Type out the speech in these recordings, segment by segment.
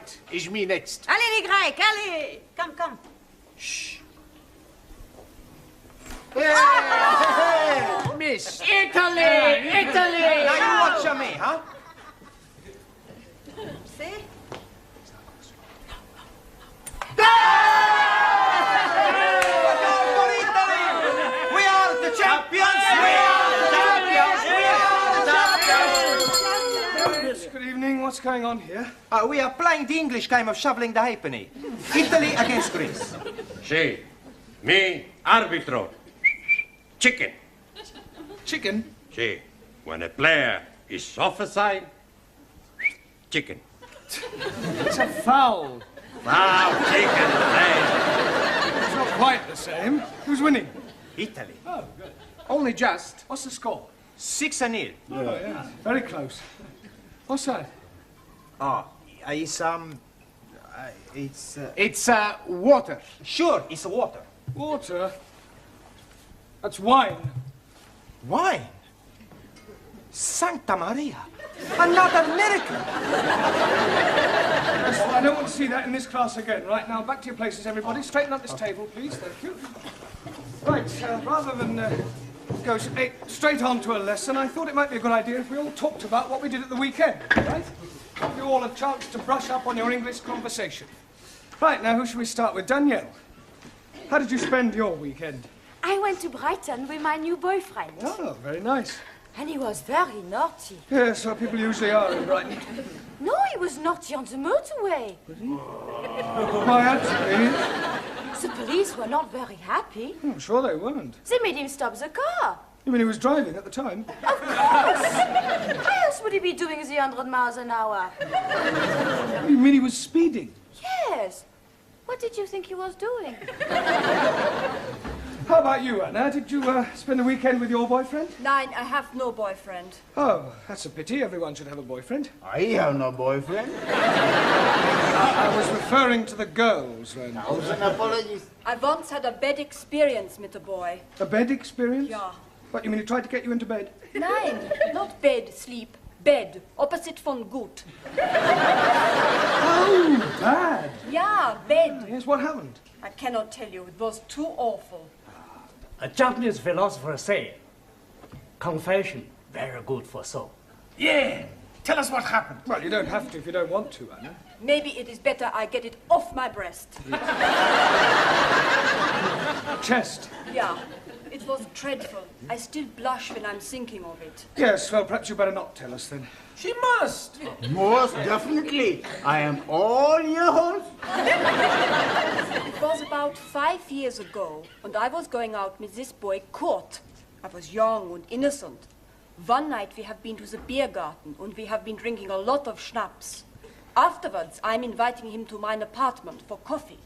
Right, is me next. Allez les Grecs, allez. Come. Shh. Hey, miss. Italy! Now you watch me, huh? See? For Italy! We are the champions! We are the champions! We are the champions! Good evening. What's going on here? We are playing the English game of shoveling the halfpenny. Italy against Greece. Sì, me arbitro. Chicken. Chicken? Sì, when a player is offside, chicken. It's a foul. Wow, chicken, hey. It's not quite the same. Who's winning? Italy. Oh, good. Only just. What's the score? 6-0. Oh, yeah. Very close. What's that? It's It's water. sure, it's water. Water. That's wine. Wine? Santa Maria! Another miracle! Yes, I don't want to see that in this class again. Right, now, back to your places, everybody. Straighten up this table, please. Thank you. Right, rather than go straight on to a lesson, I thought it might be a good idea if we all talked about what we did at the weekend, right? Give you all a chance to brush up on your English conversation. Right, now, who should we start with? Danielle. How did you spend your weekend? I went to Brighton with my new boyfriend. Oh, very nice. And he was very naughty. Yes, well, people usually are in Brighton. No, he was naughty on the motorway. Why, actually, The police were not very happy. I'm sure they weren't. They made him stop the car. You mean he was driving at the time? Of course! How else would he be doing the 100 miles an hour? You mean he was speeding? Yes. What did you think he was doing? How about you, Anna? Did you spend the weekend with your boyfriend? Nein, I have no boyfriend. Oh, that's a pity. Everyone should have a boyfriend. I have no boyfriend. I was referring to the girls, then. Thousand apologies. I once had a bad experience with a boy. A bed experience? Ja. What, you mean he tried to get you into bed? Nein, not bed, sleep. Bed, opposite von gut. Oh, bad. Ja, bed. Yes, what happened? I cannot tell you, it was too awful. A Japanese philosopher said, confession, very good for soul. Yeah. Tell us what happened. Well, you don't have to if you don't want to, Anna. Maybe it is better I get it off my breast. Chest. Ja, it was dreadful. I still blush when I'm thinking of it. Yes, well, perhaps you better not tell us, then. She must. Most definitely. I am all yours. It was about 5 years ago, and I was going out with this boy, Kurt. I was young and innocent. One night we have been to the beer garden, and we have been drinking a lot of schnapps. Afterwards, I'm inviting him to my apartment for coffee.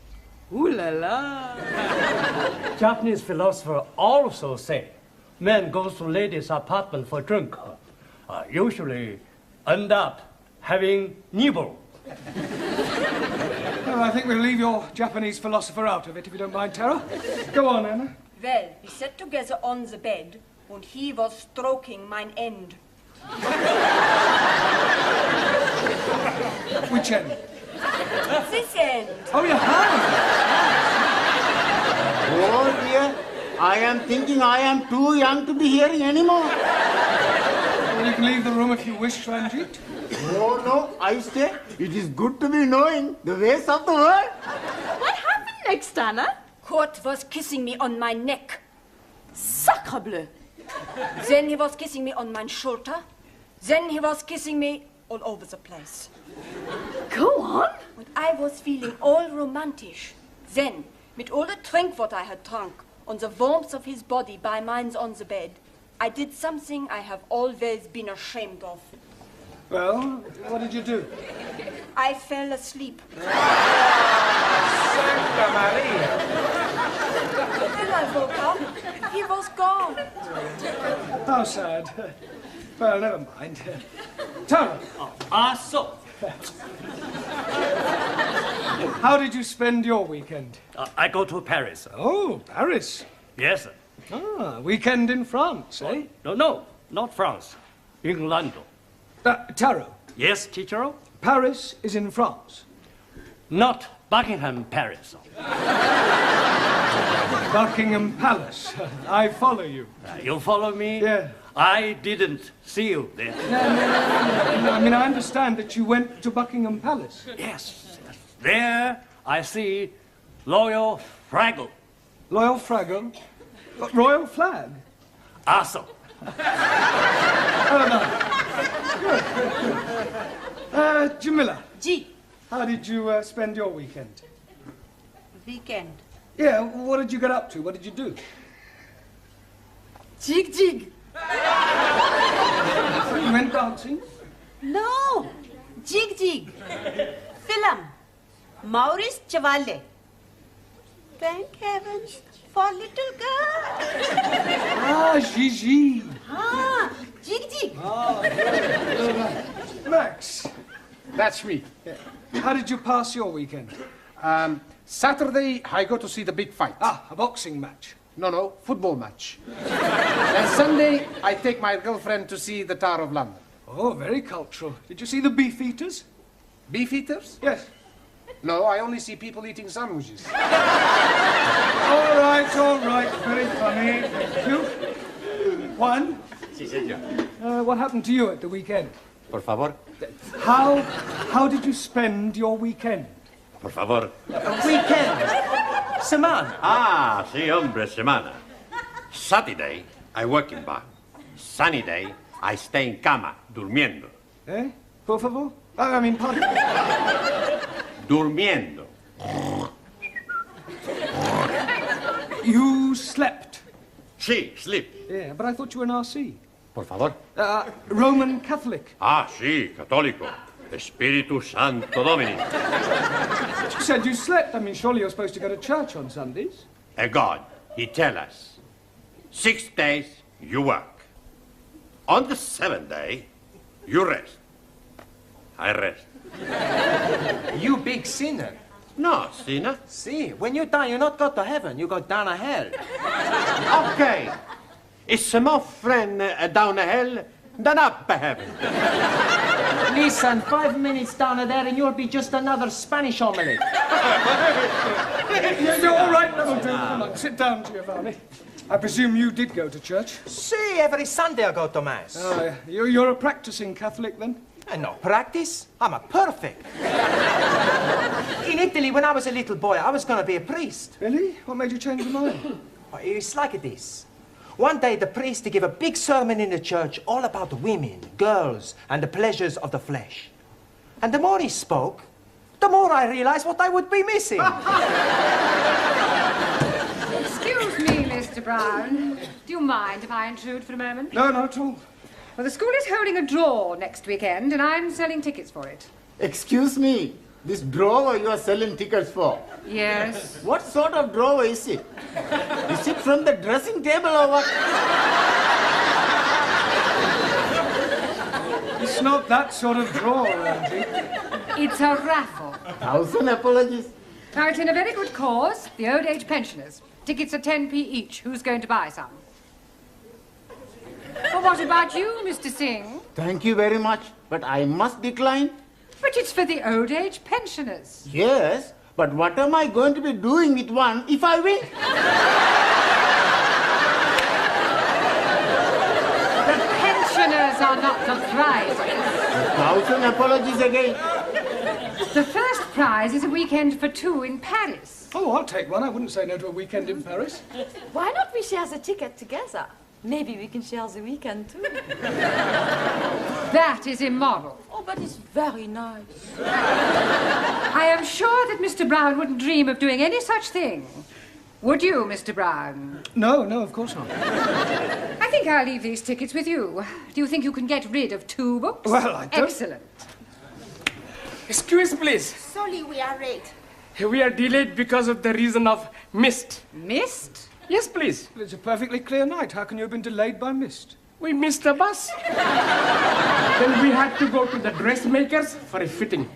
Ooh la la. Japanese philosopher also say, man goes to ladies' apartment for drink. Usually end up having nibble. Well, I think we'll leave your Japanese philosopher out of it, if you don't mind, Tara. Go on, Anna. Well, we sat together on the bed, and he was stroking mine end. Which end? This end. Oh, your hand. Oh dear. I am thinking I am too young to be hearing anymore. Well, you can leave the room if you wish, Ranjit. No, I say it is good to be knowing the ways of the world. What happened next, Anna? Kurt was kissing me on my neck. Sacre bleu. Then he was kissing me on my shoulder. Then he was kissing me all over the place. Go on. And I was feeling all romantic. Then, with all the drink what I had drunk, on the warmth of his body by mine on the bed, I did something I have always been ashamed of. Well, what did you do? I fell asleep. Santa Maria. Then I woke up. He was gone. How sad. Well, never mind. Tara, So. how did you spend your weekend? I go to Paris. Oh, Paris. Yes. Ah, weekend in France, eh? No, not France. England. Taro, Yes, teacher? Paris is in France. not Buckingham Palace. Buckingham Palace. I follow you. You follow me? Yeah. I didn't see you there. No, I mean, I understand that you went to Buckingham Palace. Yes. There I see Royal Fraggle. Royal Fraggle? Royal Flag? Awesome. Jamila, G. how did you spend your weekend? Weekend. Yeah, what did you get up to? What did you do? Jig jig. You went dancing? No. Jig jig. Film. Maurice Chevalier. Thank heavens for little girl. Ah, Gigi. Ah, jig jig. Max, That's me. how did you pass your weekend? Saturday, I go to see the big fight. Ah, a boxing match. No, football match. And Sunday, I take my girlfriend to see the Tower of London. Oh, very cultural. Did you see the beef eaters? Beef eaters? Yes. No, I only see people eating sandwiches. All right. Very funny. Thank you. Juan, Sí, señor. what happened to you at the weekend? Por favor. How did you spend your weekend? Por favor. Weekend. Semana. Ah, sí, hombre, semana. Saturday, I work in bar. Sunny day, I stay in cama, durmiendo. Eh? Por favor? I mean, pardon? Durmiendo. You slept. Sí, sleep. Yeah, but I thought you were an RC. Por favor. Roman Catholic. Ah, sí, católico. Espíritu Santo Domini. You said you slept. I mean, surely you're supposed to go to church on Sundays. A God, he tell us, 6 days you work. On the 7th day, you rest. I rest. You big sinner. No, sinner. See, when you die, you not go to heaven, you go down to hell. Okay. It's more friend down the hell than up the heaven. Listen, 5 minutes down there and you'll be just another Spanish omelette. You're all right, Hamilton. Come on, sit down, Giovanni. I presume you did go to church. See, every Sunday I go to Mass. Oh, yeah. You're a practicing Catholic, then? And no practice, I'm a perfect. In Italy, when I was a little boy, I was going to be a priest. Really? What made you change your mind? Well, it's like this. One day, the priest gave a big sermon in the church all about women, girls, and the pleasures of the flesh. And the more he spoke, the more I realized what I would be missing. Excuse me, Mr. Brown. Do you mind if I intrude for a moment? No, not at all. Well, the school is holding a draw next weekend, and I'm selling tickets for it. Excuse me, this drawer you are selling tickets for? Yes. What sort of drawer is it? Is it from the dressing table or what? It's not that sort of drawer, Angie. It's a raffle. 1,000 apologies. Now, it's in a very good cause, the old age pensioners. Tickets are 10p each. Who's going to buy some? Well, what about you, Mr. Singh? Thank you very much, but I must decline. But it's for the old age pensioners. Yes, but what am I going to be doing with one if I win? The pensioners are not the prizes. 1,000 apologies again. The first prize is a weekend for 2 in Paris. Oh, I'll take one. I wouldn't say no to a weekend in Paris. Why not we share the ticket together? Maybe we can share the weekend too. That is immoral. Oh, but it's very nice. I am sure that Mr. Brown wouldn't dream of doing any such thing. Would you, Mr. Brown? No, of course not. I think I'll leave these tickets with you. Do you think you can get rid of 2 books? Well, I don't... Excellent. Excuse, please. Sorry, we are late. We are delayed because of the reason of mist. Mist? Yes, please. It's a perfectly clear night. How can you have been delayed by mist? We missed the bus. Then we had to go to the dressmakers for a fitting.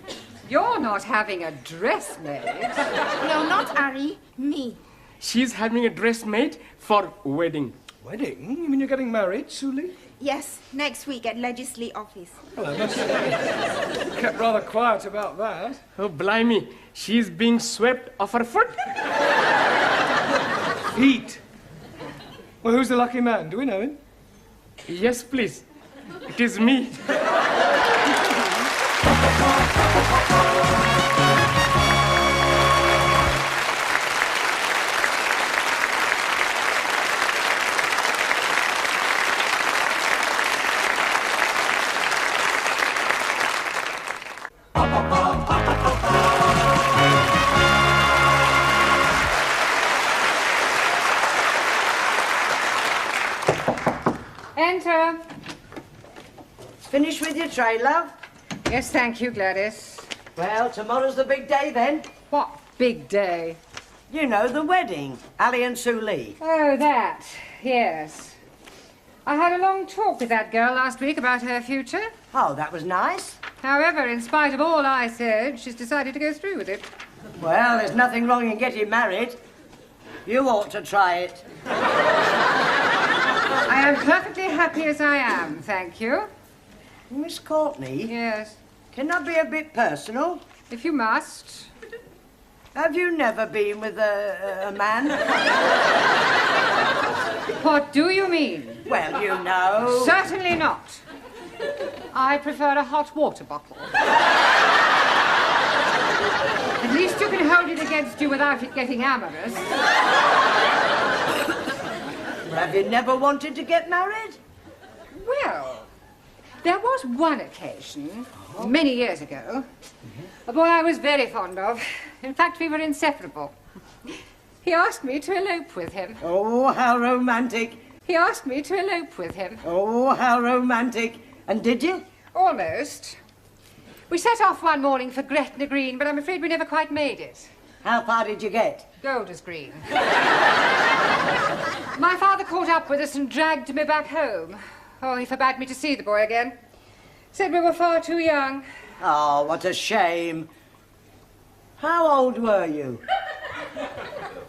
You're not having a dress made. No, not Ari, me. She's having a dress made for wedding. Wedding? You mean you're getting married, Suli? Yes, next week at Legislate office. Well, I must say, kept rather quiet about that. Oh, blimey. She's being swept off her foot. Feet. Well, who's the lucky man? Do we know him? Yes, please. It is me. Enter. Finished with your tray, love? Yes, thank you, Gladys. Well, tomorrow's the big day then. What big day? You know, the wedding. Ali and Sue Lee. Oh, that. Yes. I had a long talk with that girl last week about her future. Oh, that was nice. However, in spite of all I said, she's decided to go through with it. Well, there's nothing wrong in getting married. You ought to try it. I am perfectly happy as I am, thank you. Miss Courtney? Yes. Can I be a bit personal? If you must. Have you never been with a man? What do you mean? Well, you know. Certainly not. I prefer a hot water bottle. At least you can hold it against you without it getting amorous. Have you never wanted to get married? Well, there was one occasion, many years ago, a boy I was very fond of. In fact, we were inseparable. He asked me to elope with him. Oh, how romantic. He asked me to elope with him. Oh, how romantic. And did you? Almost. We set off one morning for Gretna Green, but I'm afraid we never quite made it. How far did you get? Golders Green. My father caught up with us and dragged me back home. Oh, he forbade me to see the boy again. Said we were far too young. Oh, what a shame. How old were you?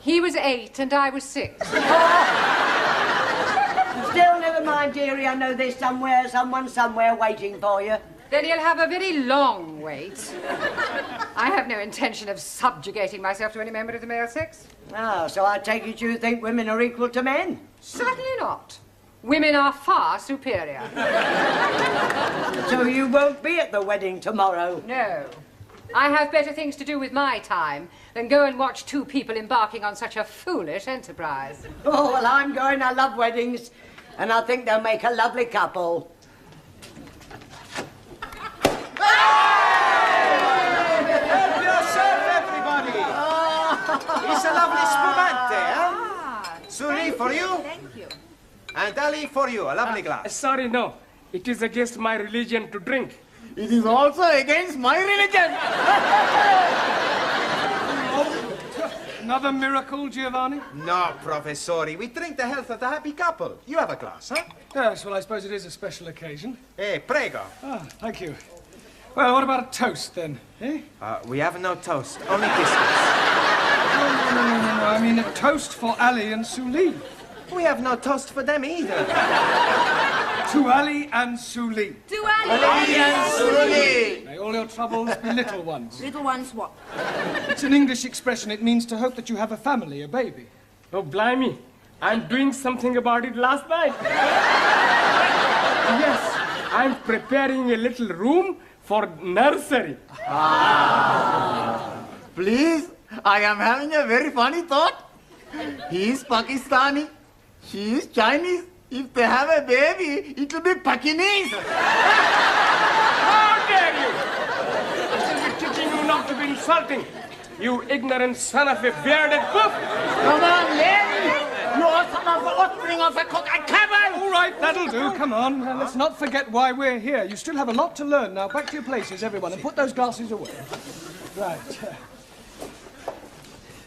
He was 8 and I was 6. Still, never mind, dearie. I know there's someone somewhere waiting for you. Then you'll have a very long wait. I have no intention of subjugating myself to any member of the male sex. Oh, so I take it you think women are equal to men? Certainly not. Women are far superior. So you won't be at the wedding tomorrow? No. I have better things to do with my time than go and watch two people embarking on such a foolish enterprise. Oh, well, I'm going. I love weddings, and I think they'll make a lovely couple. Help yourself, everybody! It's a lovely spumante, eh? Suri, for you? Thank you. And Ali, for you, a lovely glass. Sorry, no. It is against my religion to drink. It is also against my religion. Another miracle, Giovanni? No, Professori. We drink the health of the happy couple. You have a glass, huh? Yes, well, I suppose it is a special occasion. Prego. Ah, thank you. Well, what about a toast, then? Eh? We have no toast, only biscuits. No. I mean a toast for Ali and Sue Lee. We have no toast for them either. To Ali and Sue Lee. To Ali. Ali and Sue Lee. May all your troubles be little ones. Little ones what? It's an English expression. It means to hope that you have a family, a baby. Oh, blimey. I'm doing something about it last night. Yes, I'm preparing a little room for nursery. Please, I am having a very funny thought. He is Pakistani. She is Chinese. If they have a baby, it will be Pakinese. How dare you! I should be teaching you not to be insulting. You ignorant son of a bearded boof! Come on, Len! You are son of the offspring of a cock and camel! All right, that'll do. Come on. Let's not forget why we're here. You still have a lot to learn. Now, back to your places, everyone, and put those glasses away. Right.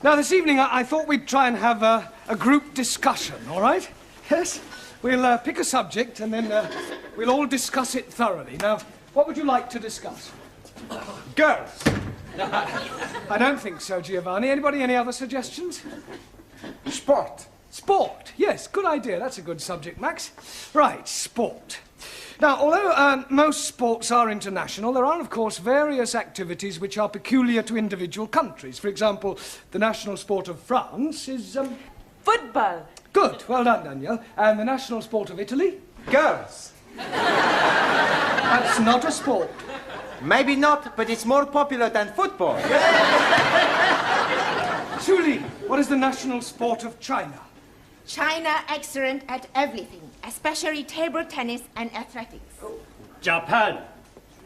Now, this evening, I thought we'd try and have a group discussion, all right? Yes? We'll pick a subject, and then we'll all discuss it thoroughly. Now, what would you like to discuss? Girls. I don't think so, Giovanni. Anybody, any other suggestions? Sport. Sport. Yes, good idea. That's a good subject, Max. Right, sport. Now, although most sports are international, there are, of course, various activities which are peculiar to individual countries. For example, the national sport of France is... Football. Good. Well done, Danielle. And the national sport of Italy? Girls. That's not a sport. Maybe not, but it's more popular than football. Suli, what is the national sport of China? China excellent at everything, especially table tennis and athletics. Japan,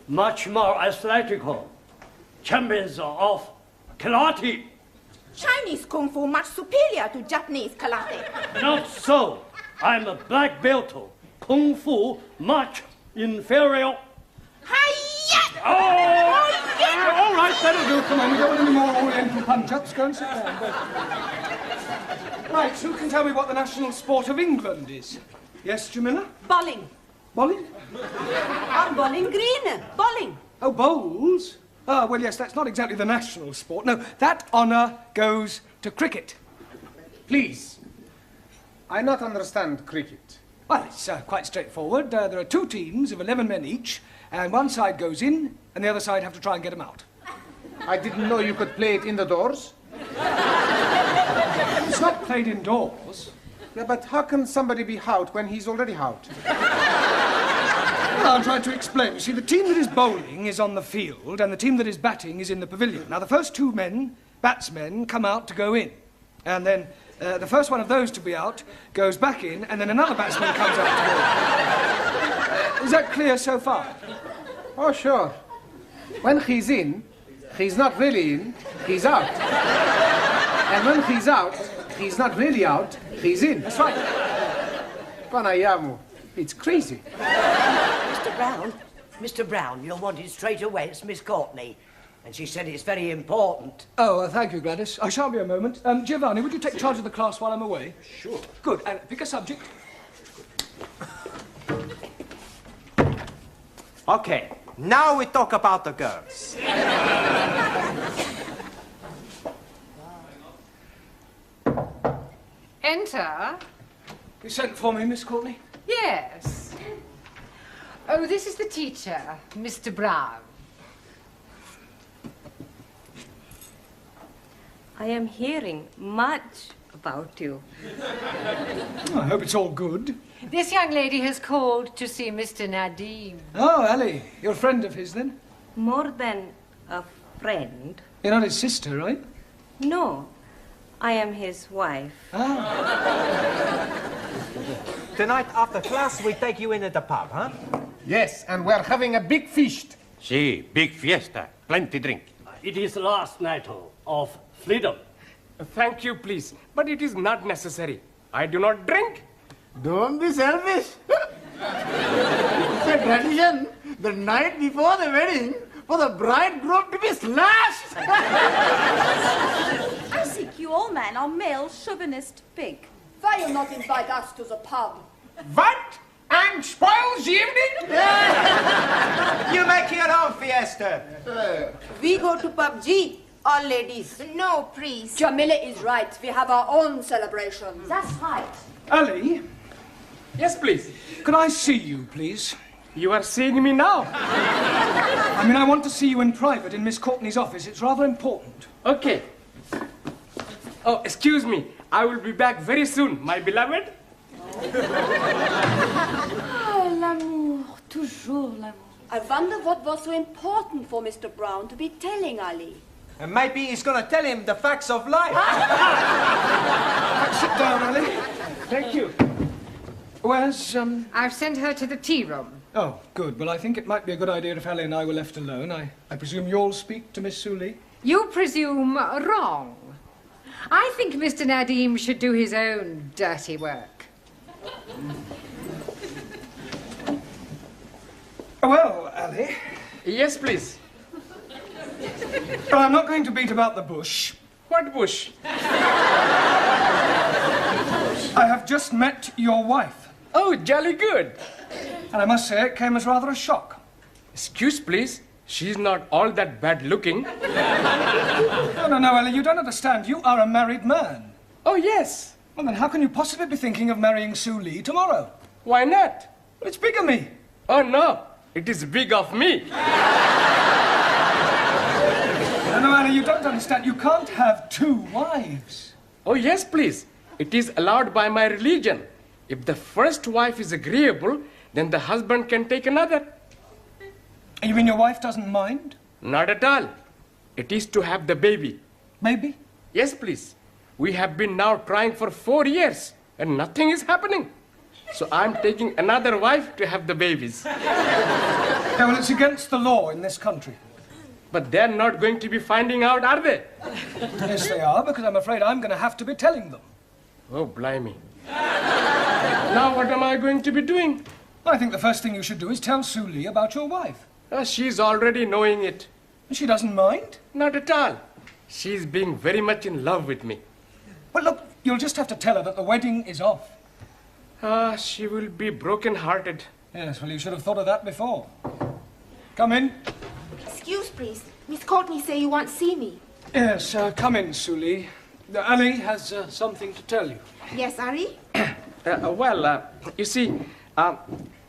much more athletical. Champions of karate. Chinese kung fu much superior to Japanese karate. Not so. I'm a black belt. Kung fu much inferior. Hi-ya! Oh! All right, that'll do. Come on, we don't want any more Oriental punch-ups. Go and sit down. Go. Right, who can tell me what the national sport of England is? Yes, Jamila? Bowling. Bowling? I'm bowling green. Bowling. Oh, bowls? Ah, well, yes, that's not exactly the national sport. No, that honour goes to cricket. Please. I not understand cricket. Well, it's quite straightforward. There are two teams of 11 men each, and one side goes in, and the other side have to try and get them out. I didn't know you could play it in the doors. It's not played indoors. Yeah, but how can somebody be out when he's already out? Well, I'll try to explain. You see, the team that is bowling is on the field, and the team that is batting is in the pavilion. Now, the first two men, batsmen, come out to go in. And then the first one of those to be out goes back in, and then another batsman comes out to go in. Is that clear so far? Oh, sure. When he's in, he's not really in, he's out. And when he's out, he's not really out, he's in. That's right. Panayamu, it's crazy. Mr. Brown, you're wanted straight away. It's Miss Courtney. And she said it's very important. Oh, thank you, Gladys. I shan't be a moment. Giovanni, would you take charge of the class while I'm away? Sure. Good. And pick a subject. Okay, now we talk about the girls. Enter. You sent for me, Miss Courtney? Yes. Oh, this is the teacher, Mr. Brown. I am hearing much about you. Oh, I hope it's all good. This young lady has called to see Mr. Nadim. Oh, Ali, you're a friend of his, then? More than a friend. You're not his sister, right? No, I am his wife. Tonight after class, we take you in at the pub, huh? Yes, and we're having a big feast. Si, big fiesta. Plenty drink. It is last night of freedom. Thank you, please. But it is not necessary. I do not drink. Don't be selfish. It's a tradition the night before the wedding for the bridegroom to be slashed. I think you all men are male chauvinist pig. Why you not invite us to the pub? What? And spoils the evening? You make your own fiesta. We go to PUBG, all ladies. No, please. Jamila is right. We have our own celebrations. That's right. Ali, Yes, please. could I see you, please? You are seeing me now. I mean, I want to see you in private in Miss Courtney's office. It's rather important. Okay. Oh, excuse me. I will be back very soon, my beloved. Ah, l'amour, toujours l'amour. I wonder what was so important for Mr. Brown to be telling Ali. And maybe he's gonna tell him the facts of life. Sit down, Ali. Thank you. Where's, I've sent her to the tea room. Oh, good. Well, I think it might be a good idea if Ali and I were left alone. I presume you'll speak to Miss Suli? You presume wrong. I think Mr. Nadim should do his own dirty work. Well, Ali, Yes, please. well, I'm not going to beat about the bush. What bush? I have just met your wife, Oh, jolly good. and I must say it came as rather a shock. Excuse, please. She's not all that bad looking. No, Ali, you don't understand. You are a married man. Oh, yes. Well, then how can you possibly be thinking of marrying Sue Lee tomorrow? Why not? Well, it's bigamy. Oh, no. It is big of me. No, Anna, you don't understand. You can't have 2 wives. Oh, yes, please. It is allowed by my religion. If the first wife is agreeable, then the husband can take another. You mean your wife doesn't mind? Not at all. It is to have the baby. Maybe? Yes, please. We have been now trying for 4 years, and nothing is happening. So I'm taking another wife to have the babies. Yeah, well, it's against the law in this country. But they're not going to be finding out, are they? Yes, they are, because I'm afraid I'm going to have to be telling them. Oh, blimey. Now what am I going to be doing? I think the first thing you should do is tell Sue Lee about your wife. She's already knowing it. She doesn't mind? Not at all. She's being very much in love with me. Well, look, you'll just have to tell her that the wedding is off. She will be broken-hearted. Yes, well, you should have thought of that before. Come in. Excuse, please. Miss Courtney say you want to see me. Yes, come in, Sue Lee. Ali has something to tell you. Yes, Ari? You see,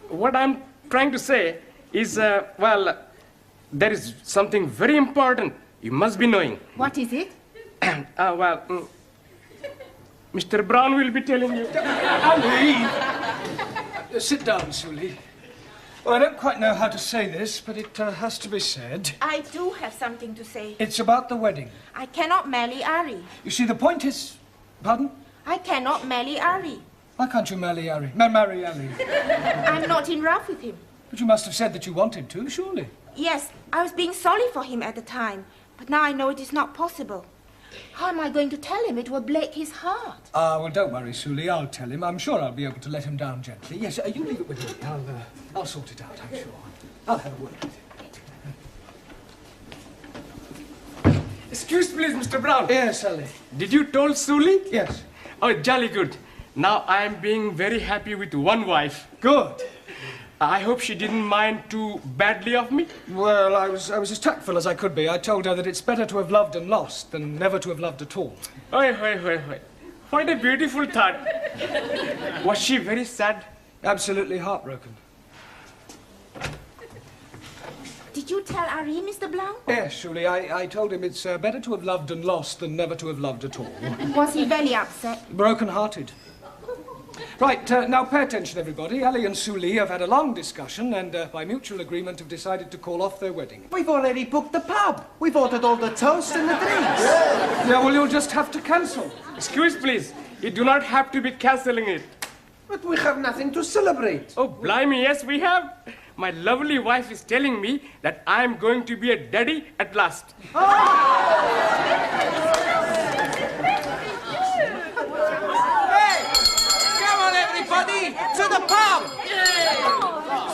what I'm trying to say is, there is something very important you must be knowing. What is it? Mr. Brown will be telling you. Ali! Sit down, Sue Lee. Well, I don't quite know how to say this, but it has to be said. I do have something to say. It's about the wedding. I cannot marry Ari. You see, the point is... Pardon? I cannot marry Ari. Why can't you marry Ari? Marry Ali? I'm not in love with him. But you must have said that you wanted to, surely. Yes, I was being sorry for him at the time, but now I know it is not possible. How am I going to tell him? It will break his heart. Well, don't worry, Sue Lee. I'll tell him. I'm sure I'll be able to let him down gently. Yes, you leave it with me. I'll sort it out, I'm sure. I'll have a word with him. Excuse please, Mr. Brown. Yes, Ali. Did you tell Suli? Yes. Oh, jolly good. Now I'm being very happy with one wife. Good. I hope she didn't mind too badly of me. Well, I was as tactful as I could be. I told her that it's better to have loved and lost than never to have loved at all. Oi. What a beautiful thought. Was she very sad? Absolutely heartbroken. Did you tell Ari, Mr. Blount? Yes, surely. I told him it's better to have loved and lost than never to have loved at all. Was he very upset? Broken-hearted. Right, now pay attention, everybody. Ali and Sue Lee have had a long discussion and, by mutual agreement, have decided to call off their wedding. We've already booked the pub. We've ordered all the toast and the drinks. Yeah, well, you'll just have to cancel. Excuse, please. You do not have to be cancelling it. But we have nothing to celebrate. Oh, blimey, yes, we have. My lovely wife is telling me that I'm going to be a daddy at last. To the pub! Just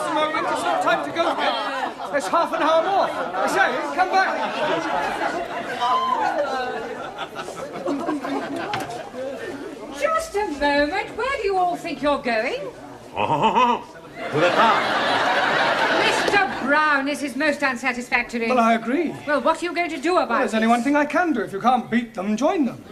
a moment, it's not time to go yet. There's half an hour more. I say, come back. Just a moment. Where do you all think you're going? To the pub. Mr. Brown, this is most unsatisfactory. Well, I agree. Well, what are you going to do about it? There's only one thing I can do. If you can't beat them, join them.